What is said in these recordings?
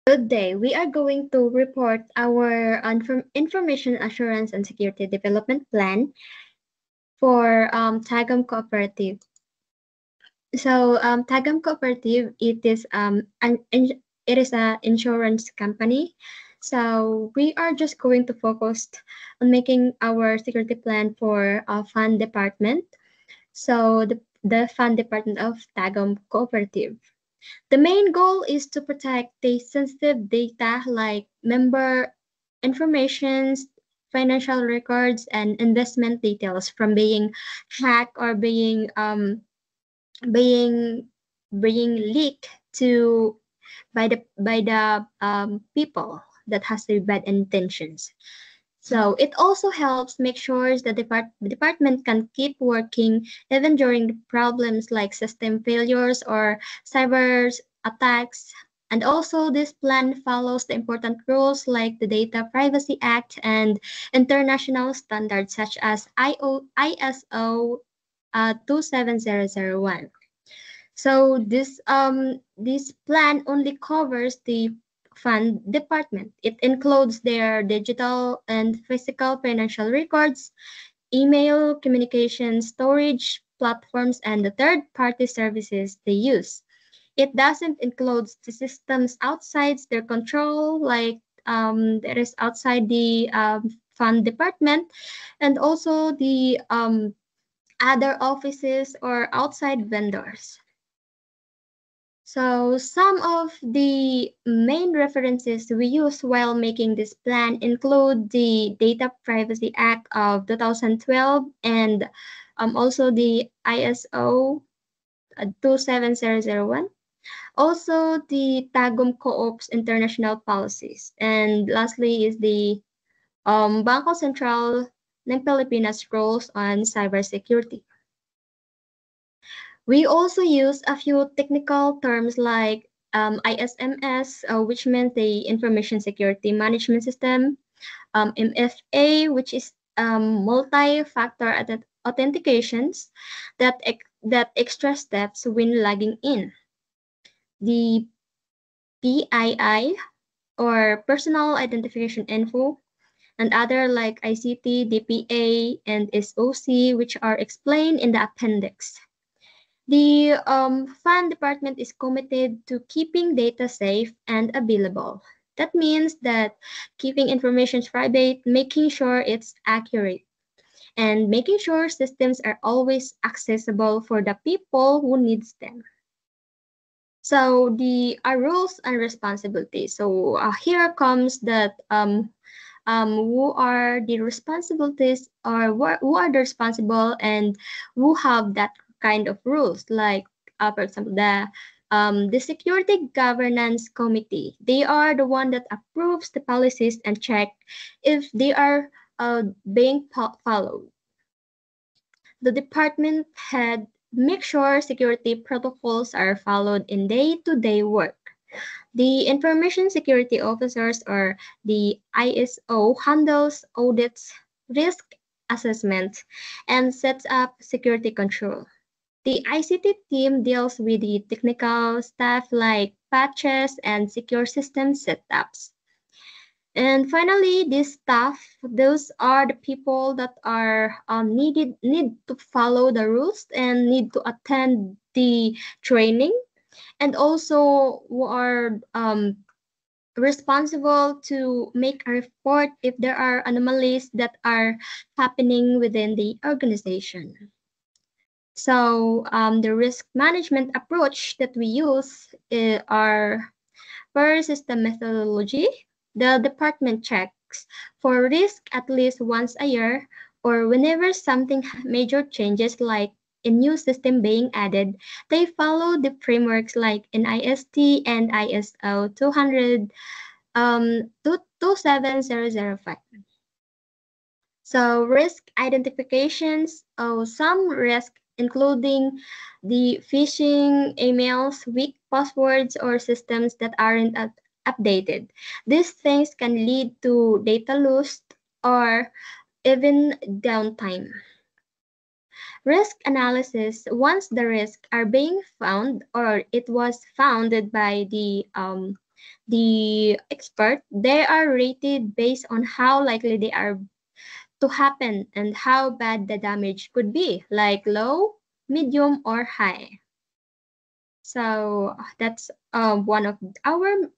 Good day. We are going to report our Information Assurance and Security Development Plan for Tagum Cooperative. So Tagum Cooperative, it is an insurance company. So we are just going to focus on making our security plan for fund department. So the fund department of Tagum Cooperative. The main goal is to protect the sensitive data like member informations, financial records, and investment details from being hacked or being being leaked to by the people that has the bad intentions. So it also helps make sure that the department can keep working even during the problems like system failures or cyber attacks. And also this plan follows the important rules like the Data Privacy Act and international standards such as ISO 27001. So this plan only covers the fund department. It includes their digital and physical financial records, email communication storage platforms, and the third-party services they use. It doesn't include the systems outside their control, like that is outside the fund department, and also the other offices or outside vendors. So some of the main references we use while making this plan include the Data Privacy Act of 2012 and also the ISO 27001. Also the Tagum Co-op's international policies. And lastly is the Bangko Sentral ng Pilipinas rules on cybersecurity. We also use a few technical terms like ISMS, which means the Information Security Management System, MFA, which is multi-factor authentications that extra steps when logging in. The PII, or Personal Identification Info, and other like ICT, DPA, and SOC, which are explained in the appendix. The fund department is committed to keeping data safe and available. That means that keeping information private, making sure it's accurate, and making sure systems are always accessible for the people who needs them. So the rules and responsibilities. So here comes that who are the responsibilities or who are the responsible and who have that kind of rules like for example the security governance committee, they are the one that approves the policies and check if they are being followed. The department head make sure security protocols are followed in day-to-day work. The Information Security Officers or the ISO handles audits, risk assessment, and sets up security control. The ICT team deals with the technical stuff like patches and secure system setups. And finally, this staff, those are the people that are need to follow the rules and need to attend the training, and also who are responsible to make a report if there are anomalies that are happening within the organization. So the risk management approach that we use are per system methodology. The department checks for risk at least once a year or whenever something major changes like a new system being added, they follow the frameworks like NIST and ISO 27005. So risk identifications, some risk including the phishing emails, weak passwords, or systems that aren't updated. These things can lead to data loss or even downtime. Risk analysis, once the risks are being found or it was founded by the The expert, they are rated based on how likely they are to happen and how bad the damage could be, like low, medium, or high. So that's one of our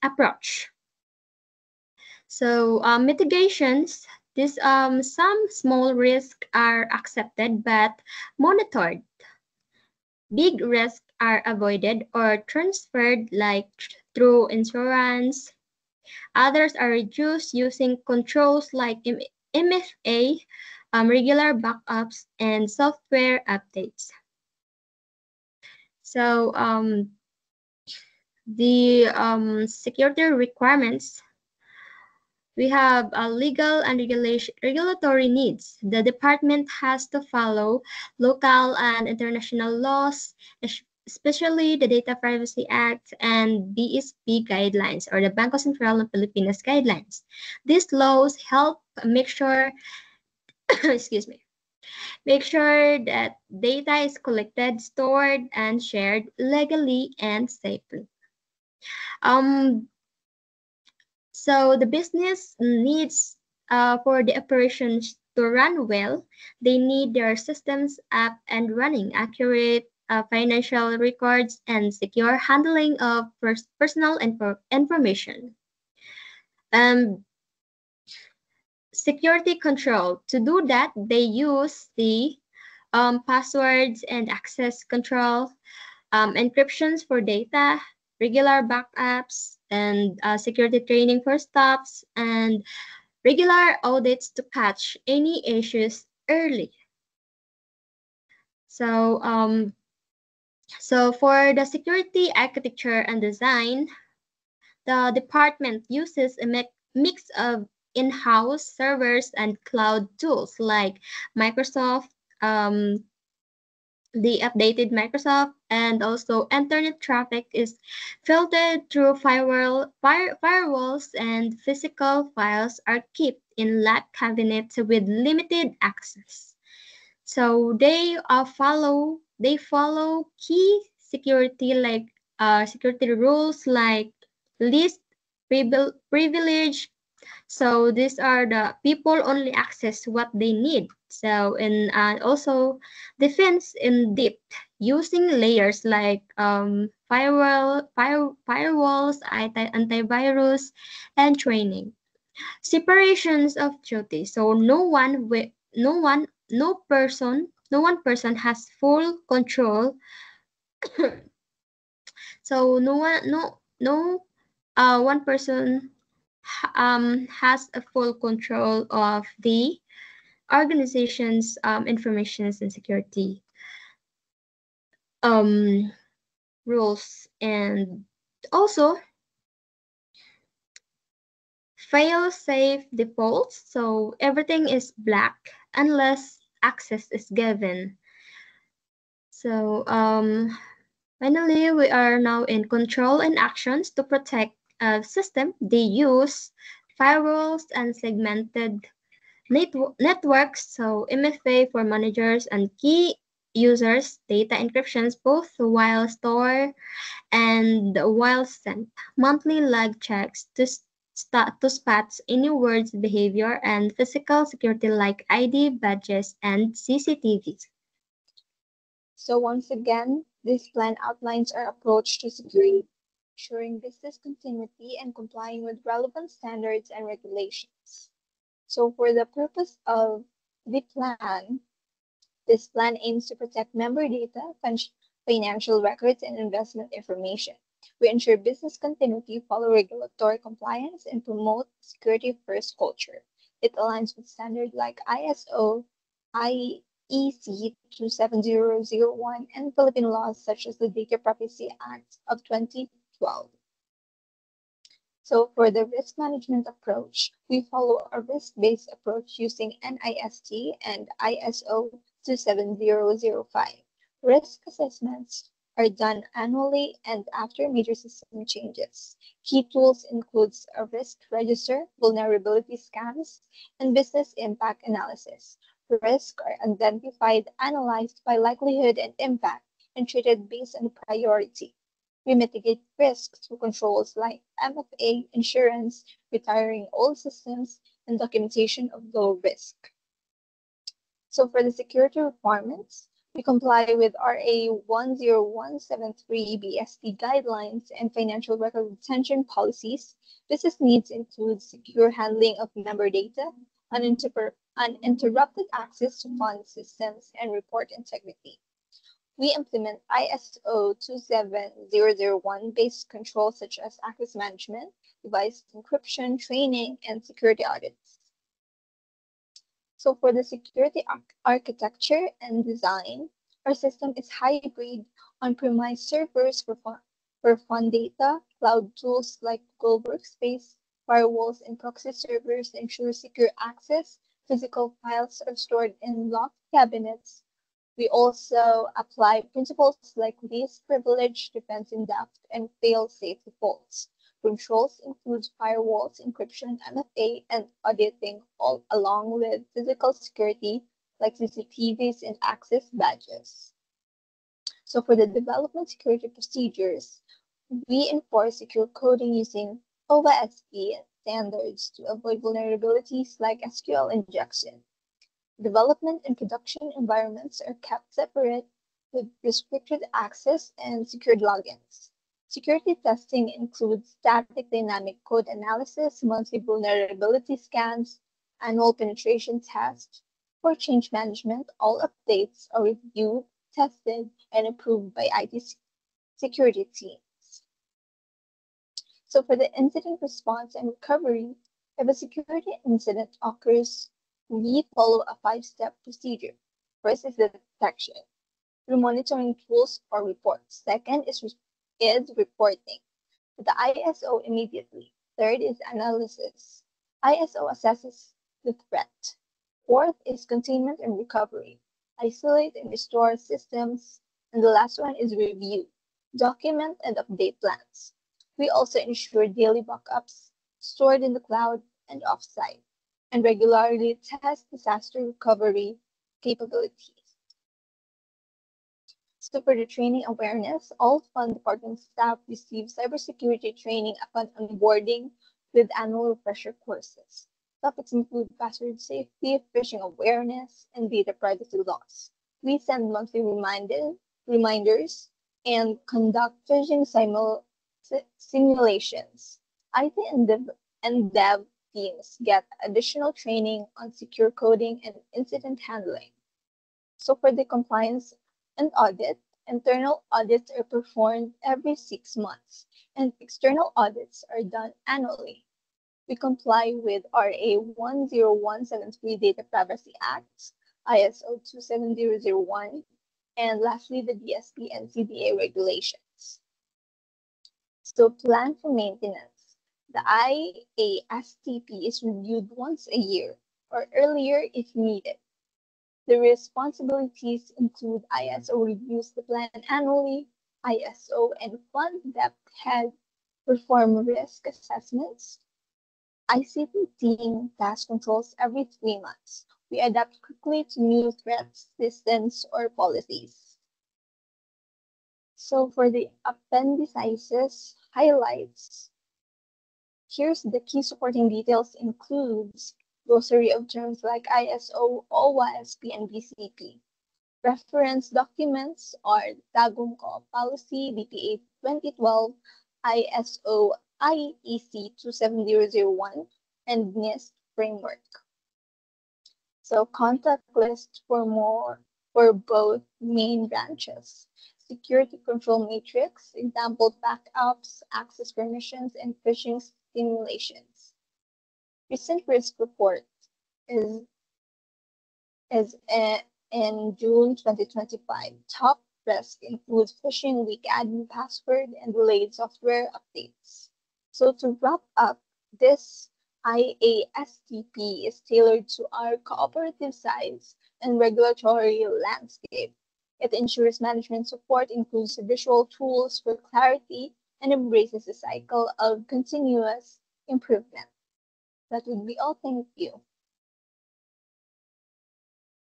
approach. So mitigations, this some small risks are accepted but monitored. Big risks are avoided or transferred like through insurance. Others are reduced using controls like MFA, regular backups, and software updates. So the security requirements, we have legal and regulatory needs. The department has to follow local and international laws, especially the Data Privacy Act and BSP guidelines, or the Bangko Sentral ng Pilipinas guidelines. These laws help make sure, excuse me, make sure that data is collected, stored, and shared legally and safely. Um, So the business needs for the operations to run well, they need their systems up and running, accurate financial records, and secure handling of personal information. Um, Security control. To do that, they use the passwords and access control, encryptions for data, regular backups, and security training for staffs, and regular audits to catch any issues early. So, so for the security architecture and design, the department uses a mix of in-house servers and cloud tools like Microsoft, um, the updated Microsoft, and also internet traffic is filtered through firewalls, and physical files are kept in lab cabinets with limited access. So they follow key security rules like least privilege. So these are the people only access what they need. So and also defense in depth using layers like firewalls, antivirus, and training. Separations of duty. So no one person has full control. So no one no no one person has a full control of the organization's informations and security um, rules, and also fail-safe defaults. So everything is black unless access is given. So finally, we are now in control and actions to protect a system. They use firewalls and segmented networks, so MFA for managers and key users, data encryptions both while store and while sent, monthly lag checks to spot any words behavior, and physical security like ID badges and CCTVs. So once again, this plan outlines our approach to securing, ensuring business continuity and complying with relevant standards and regulations. So for the purpose of the plan, this plan aims to protect member data, financial records, and investment information. We ensure business continuity, follow regulatory compliance, and promote security-first culture. It aligns with standards like ISO, IEC 27001, and Philippine laws such as the Data Privacy Act of 2012. So for the risk management approach, we follow a risk-based approach using NIST and ISO 27005. Risk assessments are done annually and after major system changes. Key tools includes a risk register, vulnerability scans, and business impact analysis. Risks are identified, analyzed by likelihood and impact, and treated based on priority. We mitigate risks through controls like MFA, insurance, retiring old systems, and documentation of low risk. So for the security requirements, we comply with RA 10173 BSP guidelines and financial record retention policies. Business needs include secure handling of member data, uninterrupted access to fund systems, and report integrity. We implement ISO 27001 based controls such as access management, device encryption, training, and security audits. So for the security architecture and design, our system is hybrid on-premise servers for fund data, cloud tools like Google Workspace, firewalls, and proxy servers ensure secure access. Physical files are stored in locked cabinets. We also apply principles like least privilege, defense in depth, and fail-safe defaults. Controls include firewalls, encryption, MFA, and auditing, all along with physical security like CCTVs and access badges. So for the development security procedures, we enforce secure coding using OWASP standards to avoid vulnerabilities like SQL injection. Development and production environments are kept separate with restricted access and secured logins. Security testing includes static dynamic code analysis, monthly vulnerability scans, annual penetration tests. For change management, all updates are reviewed, tested, and approved by IT security teams. So for the incident response and recovery, if a security incident occurs, we follow a 5-step procedure. First is the detection through monitoring tools or reports. Second is reporting to the ISO immediately. Third is analysis. ISO assesses the threat. Fourth is containment and recovery. Isolate and restore systems. And the last one is review. Document and update plans. We also ensure daily backups stored in the cloud and offsite, and regularly test disaster recovery capabilities. So for the training awareness, all fund department staff receive cybersecurity training upon onboarding with annual refresher courses. Topics include password safety, phishing awareness, and data privacy laws. We send monthly reminders and conduct phishing simulations. IT and dev teams get additional training on secure coding and incident handling. So for the compliance and audit, internal audits are performed every 6 months, and external audits are done annually. We comply with RA 10173 Data Privacy Act, ISO 27001, and lastly, the DSP and CDA regulations. So plan for maintenance. The IASTP is reviewed once a year or earlier if needed. The responsibilities include ISO reviews the plan annually, ISO and fund depth head perform risk assessments, ICT team task controls every 3 months. We adapt quickly to new threats, systems, or policies. So for the appendices highlights, here's the key supporting details includes glossary of terms like ISO, OWASP, and BCP. Reference documents are Tagum Co-op Policy, DPA 2012, ISO IEC 27001, and NIST Framework. So contact list for both main branches. Security control matrix, example backups, access permissions, and phishing simulations. Recent risk report is in June 2025. Top risk includes phishing, weak admin password, and delayed software updates. So to wrap up, this IASTP is tailored to our cooperative size and regulatory landscape. It ensures management support, includes visual tools for clarity, and embraces a cycle of continuous improvement. That would be all. Thank you.